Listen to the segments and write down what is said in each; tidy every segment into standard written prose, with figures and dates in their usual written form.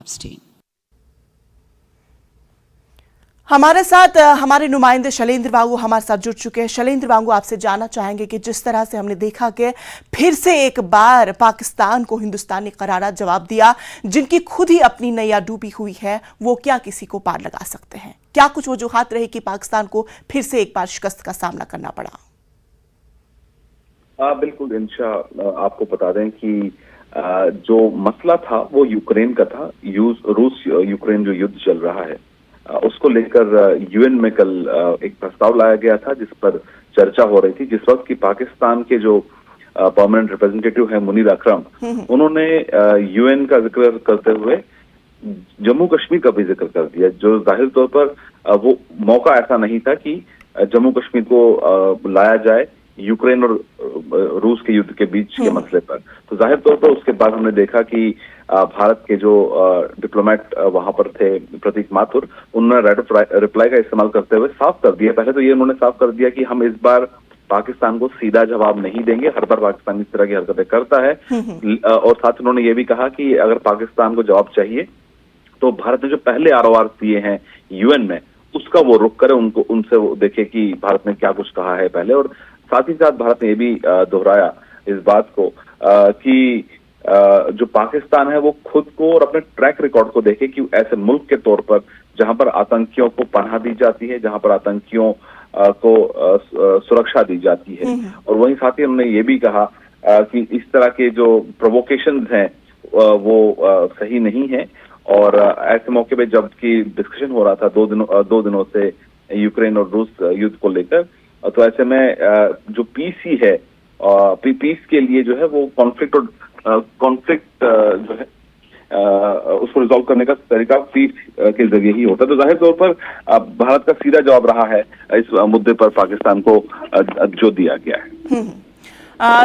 Epstein. हमारे साथ हमारे नुमाइंदे शैलेंद्र वांगू हमारे साथ जुड़ चुके हैं। शैलेंद्र वांगू, आपसे जानना चाहेंगे कि जिस तरह से हमने देखा कि फिर से एक बार पाकिस्तान को हिंदुस्तान ने करारा जवाब दिया, जिनकी खुद ही अपनी नैया डूबी हुई है, वो क्या किसी को पार लगा सकते हैं? क्या कुछ वजूहात रहे कि पाकिस्तान को फिर से एक बार शिकस्त का सामना करना पड़ा? बिल्कुल इंशाअल्लाह। आपको बता दें कि जो मसला था वो यूक्रेन का था। रूस यूक्रेन जो युद्ध चल रहा है उसको लेकर यूएन में कल एक प्रस्ताव लाया गया था जिस पर चर्चा हो रही थी। जिस वक्त की पाकिस्तान के जो परमानेंट रिप्रेजेंटेटिव है मुनीर अकरम, उन्होंने यूएन का जिक्र करते हुए जम्मू कश्मीर का भी जिक्र कर दिया, जो जाहिर तौर पर वो मौका ऐसा नहीं था कि जम्मू कश्मीर को लाया जाए यूक्रेन और रूस के युद्ध के बीच के मसले पर। तो जाहिर तौर पर उसके बाद हमने देखा कि भारत के जो डिप्लोमेट वहां पर थे, प्रतीक माथुर, उन्होंने राइट ऑफ रिप्लाई का इस्तेमाल करते हुए साफ कर दिया। पहले तो ये उन्होंने साफ कर दिया कि हम इस बार पाकिस्तान को सीधा जवाब नहीं देंगे। हर बार पाकिस्तान इस तरह की हरकतें करता है। और साथ उन्होंने ये भी कहा कि अगर पाकिस्तान को जवाब चाहिए तो भारत ने जो पहले आरओआर दिए हैं यूएन में, उसका वो रुख करे, उनको उनसे वो देखे कि भारत ने क्या कुछ कहा है पहले। और साथ ही साथ भारत ने ये भी दोहराया इस बात को कि जो पाकिस्तान है वो खुद को और अपने ट्रैक रिकॉर्ड को देखे कि ऐसे मुल्क के तौर पर जहां पर आतंकियों को पनाह दी जाती है, जहां पर आतंकियों को सुरक्षा दी जाती है। और वहीं साथ ही उन्होंने ये भी कहा कि इस तरह के जो प्रोवोकेशंस हैं वो सही नहीं है। और ऐसे मौके पे जबकि डिस्कशन हो रहा था दो दिनों से यूक्रेन और रूस युद्ध को लेकर, तो ऐसे में जो पीस ही है, पीस के लिए जो है वो कॉन्फ्लिक्ट जो है उसको रिजॉल्व करने का तरीका पीस के जरिए ही होता है। तो जाहिर तौर पर भारत का सीधा जवाब रहा है इस मुद्दे पर पाकिस्तान को जो दिया गया है।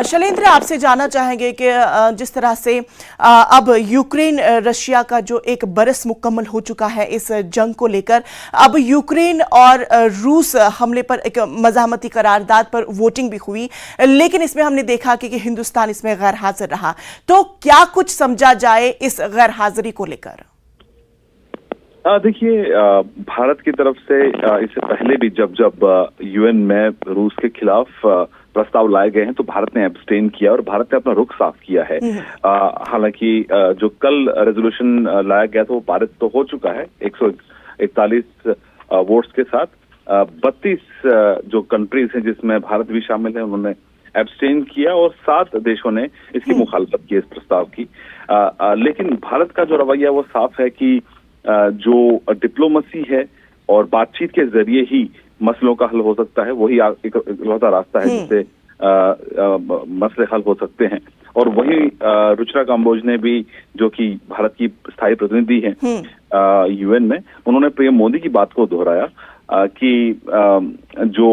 शैलेंद्र, आपसे जानना चाहेंगे कि जिस तरह से अब यूक्रेन रशिया का जो एक बरस मुकम्मल हो चुका है इस जंग को लेकर, अब यूक्रेन और रूस हमले पर एक मज़ाहमती करारदाद पर वोटिंग भी हुई, लेकिन इसमें हमने देखा कि हिंदुस्तान इसमें गैर हाजिर रहा। तो क्या कुछ समझा जाए इस गैर हाजिरी को लेकर? देखिए, भारत की तरफ से इससे पहले भी जब यूएन में रूस के खिलाफ प्रस्ताव लाए गए हैं तो भारत ने एब्सटेन किया और भारत ने अपना रुख साफ किया है। हालांकि जो कल रेजोल्यूशन लाया गया था वो पारित तो हो चुका है 141 वोट्स के साथ। 32 जो कंट्रीज हैं जिसमें भारत भी शामिल है, उन्होंने एब्सटेन किया और 7 देशों ने इसकी मुखालफत की, इस प्रस्ताव की। लेकिन भारत का जो रवैया वो साफ है कि जो डिप्लोमेसी है और बातचीत के जरिए ही मसलों का हल हो सकता है, वही एक इकलौता रास्ता है जिससे मसले हल हो सकते हैं। और वही रुचिरा काम्बोज ने भी, जो कि भारत की स्थायी प्रतिनिधि हैं यूएन में, उन्होंने पीएम मोदी की बात को दोहराया कि जो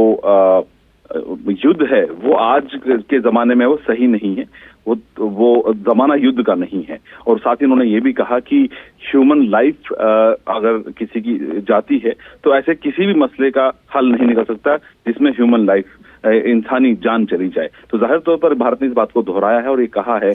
युद्ध है वो आज के जमाने में वो सही नहीं है, वो जमाना युद्ध का नहीं है। और साथ ही उन्होंने ये भी कहा कि ह्यूमन लाइफ अगर किसी की जाती है तो ऐसे किसी भी मसले का हल नहीं निकल सकता जिसमें ह्यूमन लाइफ, इंसानी जान चली जाए। तो जाहिर तौर पर भारत ने इस बात को दोहराया है और ये कहा है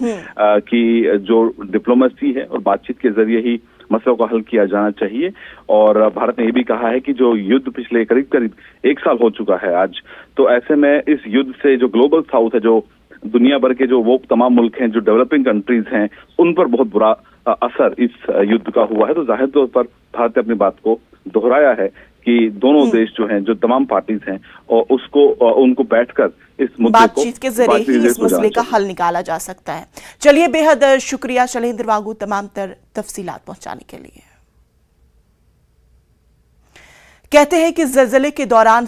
कि जो डिप्लोमेसी है और बातचीत के जरिए ही मसलों का हल किया जाना चाहिए। और भारत ने यह भी कहा है कि जो युद्ध पिछले करीब 1 साल हो चुका है आज, तो ऐसे में इस युद्ध से जो ग्लोबल साउथ है, जो दुनिया भर के जो वो तमाम मुल्क हैं जो डेवलपिंग कंट्रीज हैं, उन पर बहुत बुरा असर इस युद्ध का हुआ है। तो जाहिर तौर पर भारत ने अपनी बात को दोहराया है कि दोनों देश जो हैं, जो तमाम पार्टीज हैं, और उनको बैठकर इस मुद्दे को बातचीत के जरिए ही इस मसले का हल निकाला जा सकता है। चलिए, बेहद शुक्रिया शैलेंद्र वांगू तमाम तफसीलात पहुंचाने के लिए। कहते हैं कि ज़लज़ले के दौरान